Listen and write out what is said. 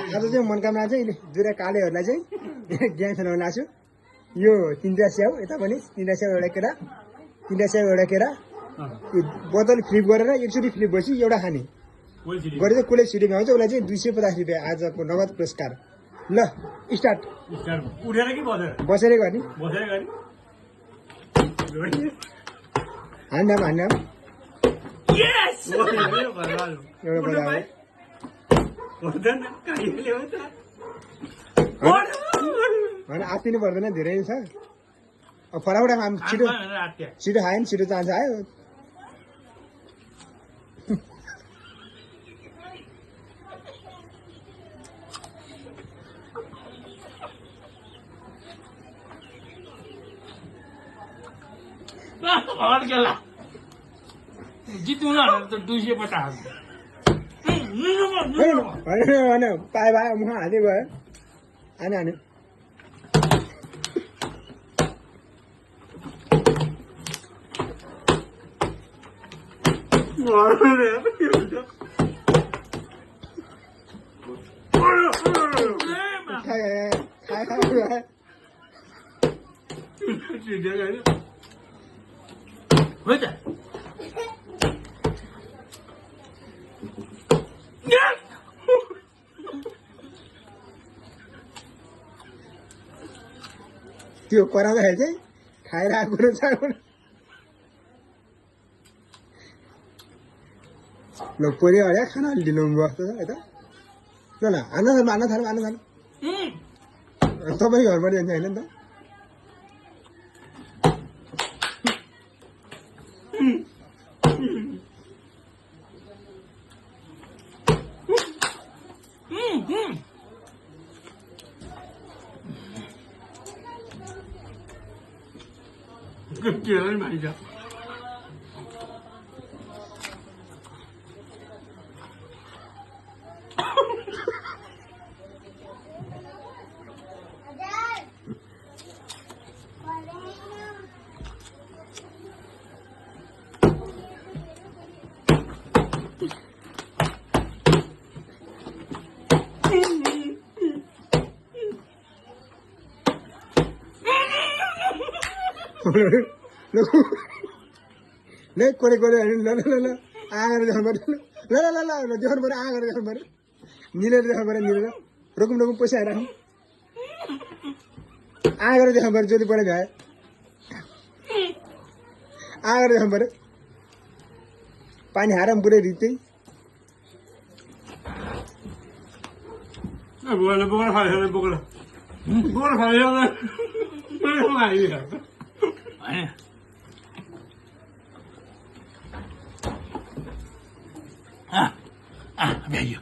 आज चाहिँ मनकामना चाहिँ जुरा कालेहरूलाई चाहिँ गेम खेलाउन लाग्छु यो 3 स्याउ यता पनि 3 स्याउ एउटा केरा 3 स्याउ एउटा केरा बोतल फ्लिप गरेर एकचोटि फ्लिप भएपछि एउटा खाने गरेर चाहिँ कसले छिटो भ्याउँछ उसलाई चाहिँ 250 रुपियाँ आजको नगद पुरस्कार ल स्टार्ट उठेर कि बसेर बसेरै गर्ने गरी हान्दाम यस एउटा बजायो होइन आत्तिनु पर्दैन धेरै नै छ अब फटाफट छिटो छिटो खायो नि छिटो चाहन्छ आयो जित्नु त 250 होइन पाए भयो मुख हाल्दै गयो हाने त्यो कराउँदाखेरि चाहिँ खाएर आएको रहेछ ल पऱ्यो अरे खाना ढिलो बस्छ यता ल हान्न थाल्नु तपाईँ घरबाट जान्छ होइन नि त Kecil aja. ल कोरे ल आएर देखाउनु पर्यो ल देखाउनु पर्यो आएर देखाउनु पर्यो मिलेर देखाउनु पर्यो मिलेर रोकौँ पैसा राखौँ आएर देखाउनु पर्यो जति पऱ्यो भ्याए आएर देखाउनु पर्यो पानी हारम पुरै रित्दै Veio.